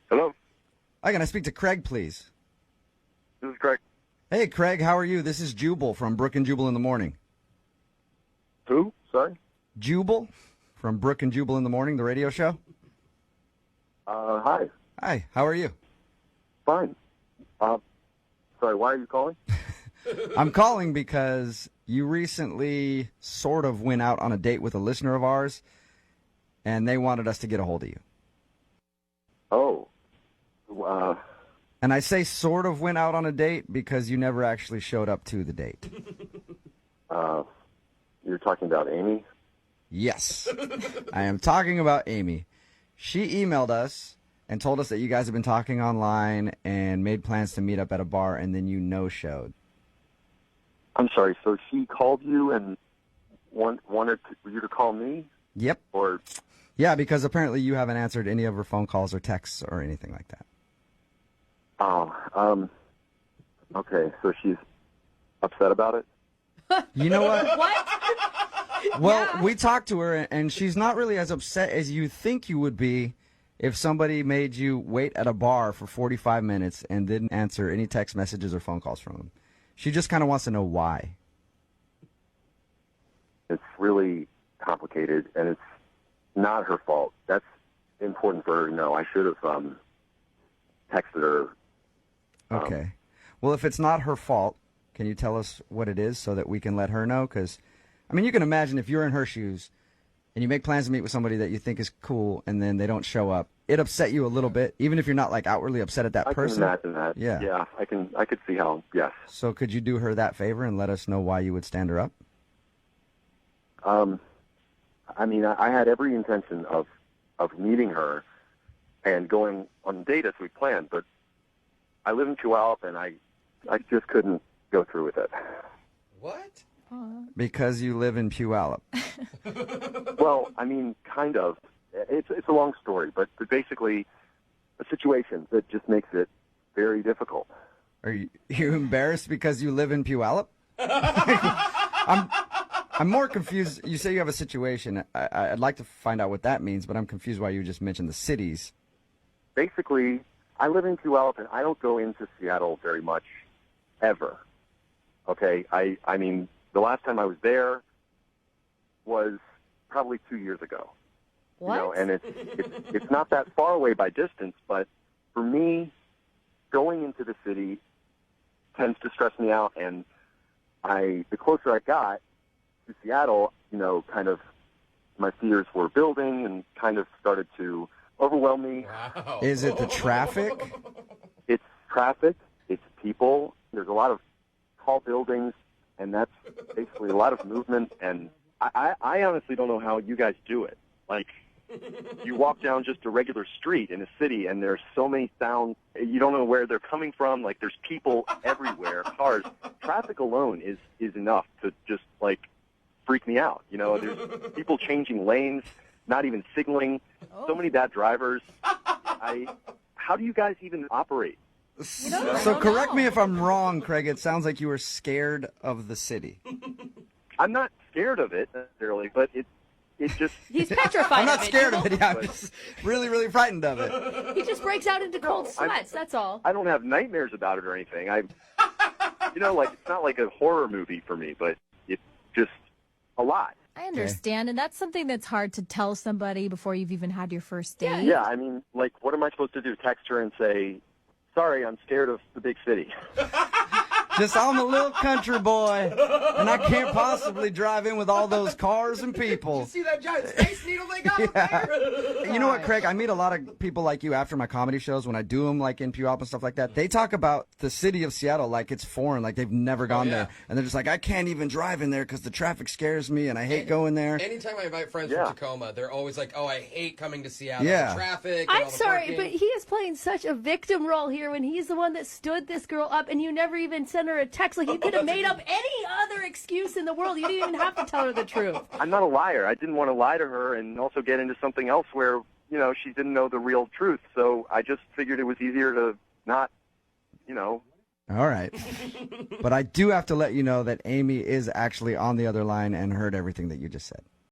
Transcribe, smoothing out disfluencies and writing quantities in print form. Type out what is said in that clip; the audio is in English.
Hello, Hi, can I speak to Craig, please? this is Craig. Hey, Craig, how are you? This is Jubal from Brook and Jubal in the Morning. Who? Sorry. Jubal from Brook and Jubal in the Morning, the radio show. Hi. Hi, how are you? Fine. Sorry, why are you calling? I'm calling because you recently sort of went out on a date with a listener of ours, and they wanted us to get a hold of you. Oh. And I say sort of went out on a date because you never actually showed up to the date. You're talking about Amy? Yes, I am talking about Amy. She emailed us and told us that you guys have been talking online and made plans to meet up at a bar, and then you no-showed. I'm sorry, so she called you and wanted you to call me? Yep. Or, Yeah, because apparently you haven't answered any of her phone calls or texts or anything like that. okay, so she's upset about it? You know what? What? Well, we talked to her, and she's not really as upset as you think you would be if somebody made you wait at a bar for 45 minutes and didn't answer any text messages or phone calls from them. She just kind of wants to know why. It's really complicated, and it's not her fault. That's important for her to know. I should have texted her. Okay. Well, if it's not her fault, can you tell us what it is so that we can let her know? Because, I mean, you can imagine if you're in her shoes and you make plans to meet with somebody that you think is cool and then they don't show up, it upset you a little bit, even if you're not, like, outwardly upset at that person. I can imagine that. Yeah. Yeah, I could see how, yes. So could you do her that favor and let us know why you would stand her up? I mean, I had every intention of meeting her and going on a date as we planned, but I live in Puyallup, and I just couldn't go through with it. What? Because you live in Puyallup. Well, I mean, kind of. It's a long story, but basically a situation that just makes it very difficult. Are you embarrassed because you live in Puyallup? I'm more confused. You say you have a situation. I'd like to find out what that means, but I'm confused why you just mentioned the cities. Basically, I live in Puyallup, and I don't go into Seattle very much, ever. Okay? I mean, the last time I was there was probably 2 years ago. What? You know, and it's not that far away by distance, but for me, going into the city tends to stress me out, and the closer I got to Seattle, you know, kind of my fears were building and kind of started to overwhelm me. Wow. Is it the traffic? It's traffic, it's people, there's a lot of tall buildings, and that's basically a lot of movement, and I honestly don't know how you guys do it. Like, you walk down just a regular street in a city, and there's so many sounds, you don't know where they're coming from. Like, there's people everywhere, cars. Traffic alone is enough to just, like, freak me out. You know, there's people changing lanes, not even signaling, so many bad drivers. How do you guys even operate? So correct me if I'm wrong, Craig. It sounds like you were scared of the city. I'm not scared of it necessarily, but it just... He's petrified I'm not of it. scared of it. Yeah, I'm just really, really frightened of it. He just breaks out into cold sweats, that's all. I don't have nightmares about it or anything. You know, like, it's not like a horror movie for me, but it's just a lot. I understand, and that's something that's hard to tell somebody before you've even had your first date. Yeah, I mean, like, what am I supposed to do? Text her and say, sorry, I'm scared of the big city. Just I'm a little country boy, and I can't possibly drive in with all those cars and people. See that giant space needle they got up there? You know what, Craig? I meet a lot of people like you after my comedy shows when I do them, like in Puyallup and stuff like that. They talk about the city of Seattle like it's foreign, like they've never gone there. And they're just like, I can't even drive in there because the traffic scares me and I hate going there. Anytime I invite friends from Tacoma, they're always like, oh, I hate coming to Seattle. Yeah. The traffic. And I'm all the sorry, parking. but he is playing such a victim role here when he's the one that stood this girl up and you never even sent her a text. Like, you could have made up any other excuse in the world. You didn't even have to tell her the truth. I'm not a liar. I didn't want to lie to her and also get into something else where, you know, she didn't know the real truth. So I just figured it was easier to not, you know. All right. But I do have to let you know that Amy is actually on the other line and heard everything that you just said.